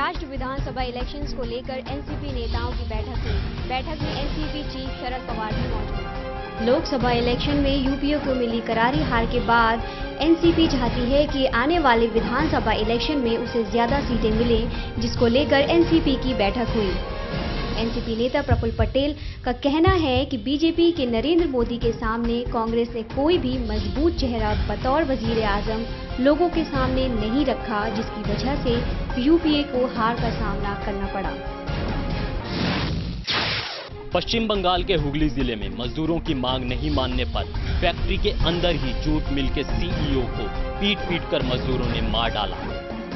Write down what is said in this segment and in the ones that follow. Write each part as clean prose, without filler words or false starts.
महाराष्ट्र विधानसभा elections को लेकर NCP नेताओं की बैठक हुई। बैठक में एनसीपी चीफ शरद पवार भी मौजूद। लोकसभा इलेक्शन में यूपीए को मिली करारी हार के बाद एनसीपी चाहती है कि आने वाले विधानसभा इलेक्शन में उसे ज्यादा सीटें मिलें, जिसको लेकर एनसीपी की बैठक हुई। एनसीपी नेता प्रफुल्ल पटेल का कहना है कि बीजेपी के नरेंद्र मोदी के सामने कांग्रेस ने कोई भी मजबूत चेहरा बतौर वजीर आजम लोगों के सामने नहीं रखा, जिसकी वजह से यूपीए को हार का सामना करना पड़ा। पश्चिम बंगाल के हुगली जिले में मजदूरों की मांग नहीं मानने पर फैक्ट्री के अंदर ही जूट मिल के सीईओ को पीट कर मजदूरों ने मार डाला।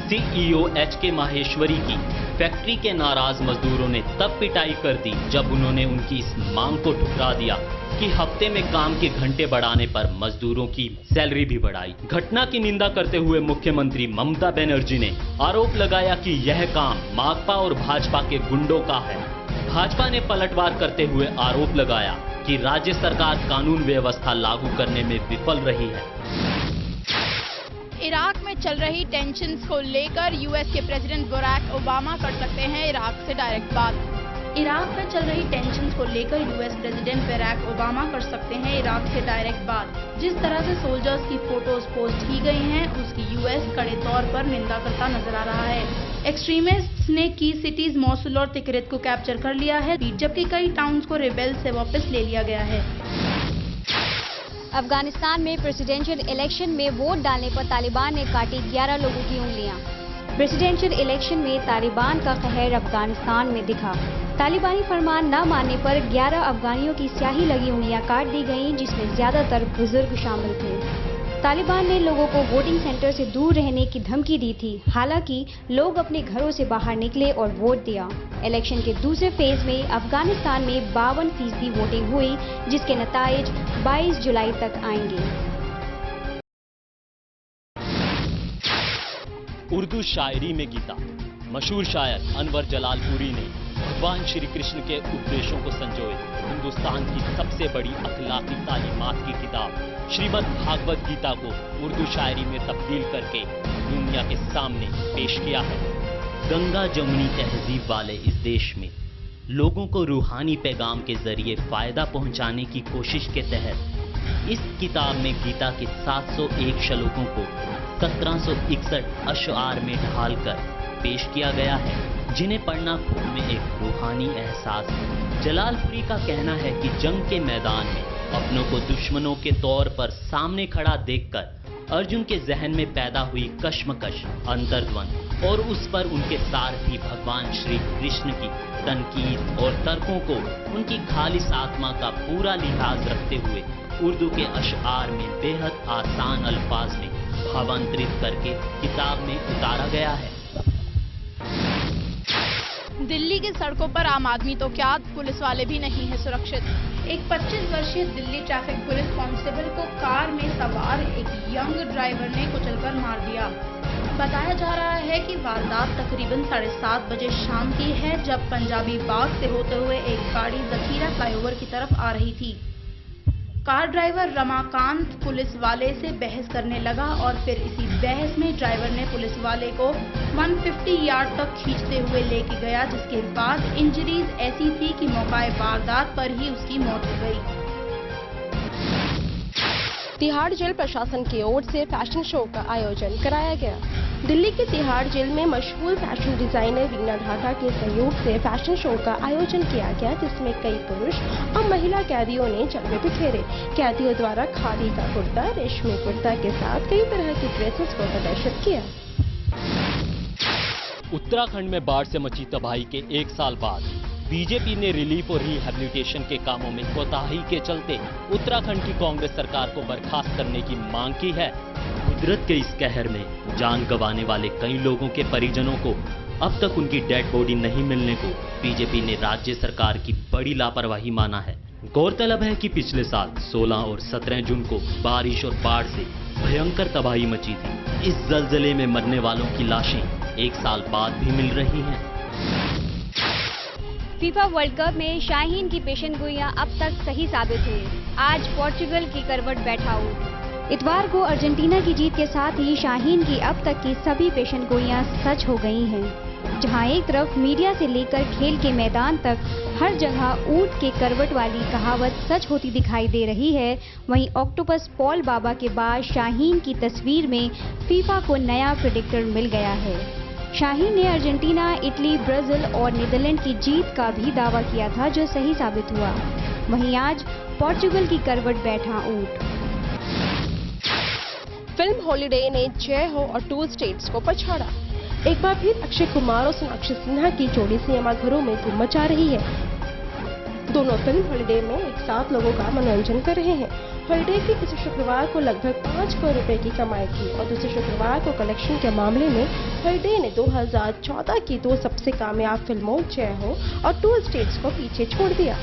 सीईओ एचके माहेश्वरी की फैक्ट्री के नाराज मजदूरों ने तब पिटाई कर दी जब उन्होंने उनकी इस मांग को ठुकरा दिया कि हफ्ते में काम के घंटे बढ़ाने पर मजदूरों की सैलरी भी बढ़ाई। घटना की निंदा करते हुए मुख्यमंत्री ममता बनर्जी ने आरोप लगाया कि यह काम माकपा और भाजपा के गुंडों का है। भाजपा ने पलटवार करते हुए आरोप लगाया कि राज्य सरकार कानून व्यवस्था लागू करने में विफल रही है। इराक में चल रही टेंशन्स को लेकर यूएस के प्रेसिडेंट बराक ओबामा कर सकते हैं इराक से डायरेक्ट बात। इराक में चल रही टेंशन्स को लेकर यूएस प्रेसिडेंट बराक ओबामा कर सकते हैं इराक से डायरेक्ट बात। जिस तरह से सोल्जर्स की फोटोज पोस्ट की गई हैं, उसकी यूएस कड़े तौर पर निंदा करता नजर आ रहा है। एक्सट्रीमिस्ट्स ने की सिटीज मौसुल और तिकरित को कैप्चर कर लिया है, जबकि कई टाउन्स को रिबेल्स से वापस ले लिया गया है। अफगानिस्तान में प्रेसिडेंशियल इलेक्शन में वोट डालने पर तालिबान ने काटी 11 लोगों की उंगलियां। प्रेसिडेंशियल इलेक्शन में तालिबान का कहर अफगानिस्तान में दिखा। तालिबानी फरमान न मानने पर 11 अफगानियों की स्याही लगी उंगलियां काट दी गईं, जिसमें ज्यादातर बुजुर्ग शामिल थे। तालिबान ने लोगों को वोटिंग सेंटर से दूर रहने की धमकी दी थी। हालांकि लोग अपने घरों से बाहर निकले और वोट दिया। इलेक्शन के दूसरे फेज में अफगानिस्तान में 52% वोटिंग हुई, जिसके नताइज 22 जुलाई तक आएंगे। उर्दू शायरी में गीता। मशहूर शायर अनवर जलालपुरी ने भगवान श्री कृष्ण के उपदेशों को संजोए हिंदुस्तान की सबसे बड़ी अखलाकी तालीमात की किताब श्रीमद् भागवत गीता को उर्दू शायरी में तब्दील करके दुनिया के सामने पेश किया है। गंगा जमुनी तहजीब वाले इस देश में लोगों को रूहानी पैगाम के जरिए फायदा पहुंचाने की कोशिश के तहत इस किताब में गीता के 701 श्लोकों को 1761 अशआर में ढालकर पेश किया गया है, जिन्हें पढ़ना खुद में एक रूहानी एहसास है। जलालपुरी का कहना है कि जंग के मैदान में अपनों को दुश्मनों के तौर पर सामने खड़ा देखकर अर्जुन के जहन में पैदा हुई कश्मकश, अंतर्द्वंद और उस पर उनके सारथी भगवान श्री कृष्ण की तनकीद और तर्कों को उनकी खालिस आत्मा का पूरा लिहाज रखते हुए उर्दू के अशआर में बेहद आसान अल्फाज में भावांतरित करके किताब में उतारा गया है। दिल्ली की सड़कों पर आम आदमी तो क्या, पुलिस वाले भी नहीं है सुरक्षित। एक 25 वर्षीय दिल्ली ट्रैफिक पुलिस कांस्टेबल को कार में सवार एक यंग ड्राइवर ने कुचलकर मार दिया। बताया जा रहा है कि वारदात तकरीबन 7:30 बजे शाम की है, जब पंजाबी बाग से होते हुए एक गाड़ी जखीरा फ्लाईओवर की तरफ आ रही थी। कार ड्राइवर रमाकांत पुलिस वाले से बहस करने लगा और फिर इसी बहस में ड्राइवर ने पुलिस वाले को 150 यार्ड तक खींचते हुए लेके गया, जिसके बाद इंजरीज ऐसी थी कि मौकाए वारदात पर ही उसकी मौत हो गई। तिहाड़ जेल प्रशासन की ओर से फैशन शो का आयोजन कराया गया। दिल्ली के तिहाड़ जेल में मशहूर फैशन डिजाइनर वीना ढाका के सहयोग से फैशन शो का आयोजन किया गया, जिसमें कई पुरुष और महिला कैदियों ने जलवे बिखेरे। कैदियों द्वारा खादी का कुर्ता, रेशमी कुर्ता के साथ कई तरह की ड्रेसेस को प्रदर्शित किया। उत्तराखंड में बाढ़ से मची तबाही के 1 साल बाद बीजेपी ने रिलीफ और रिहैबिलिटेशन के कामों में कोताही के चलते उत्तराखंड की कांग्रेस सरकार को बर्खास्त करने की मांग की है। कुदरत के इस कहर में जान गंवाने वाले कई लोगों के परिजनों को अब तक उनकी डेड बॉडी नहीं मिलने को बीजेपी ने राज्य सरकार की बड़ी लापरवाही माना है। गौरतलब है कि पिछले साल 16 और 17 जून को बारिश और बाढ़ से भयंकर तबाही मची थी। इस जलजले में मरने वालों की लाशें 1 साल बाद भी मिल रही हैं। फीफा वर्ल्ड कप में शाहीन की पेशेनगोइयां अब तक सही साबित हुई। आज पोर्चुगल की करवट बैठा आउट। इतवार को अर्जेंटीना की जीत के साथ ही शाहीन की अब तक की सभी पेशेनगोइयां सच हो गई हैं। जहां एक तरफ मीडिया से लेकर खेल के मैदान तक हर जगह ऊंट के करवट वाली कहावत सच होती दिखाई दे रही है, वहीं ऑक्टोपस पॉल बाबा के बाद शाहीन की तस्वीर में फीफा को नया प्रेडिक्टर मिल गया है। शाहीन ने अर्जेंटीना, इटली, ब्राजील और नीदरलैंड की जीत का भी दावा किया था, जो सही साबित हुआ। वहीं आज पोर्चुगल की करवट बैठा ऊंट। फिल्म हॉलिडे ने जय हो और टू स्टेट्स को पछाड़ा। एक बार फिर अक्षय कुमार और सोनाक्षी सिन्हा की जोड़ी सिनेमाघरों में धूम मचा रही है। दोनों फिल्म हॉलिडे में एक साथ लोगों का मनोरंजन कर रहे हैं। हॉलिडे की इस शुक्रवार को लगभग 5 करोड़ रुपए की कमाई की और दूसरे शुक्रवार को कलेक्शन के मामले में हॉलिडे ने 2014 की 2 सबसे कामयाब फिल्मों जय हो और टू स्टेट्स को पीछे छोड़ दिया।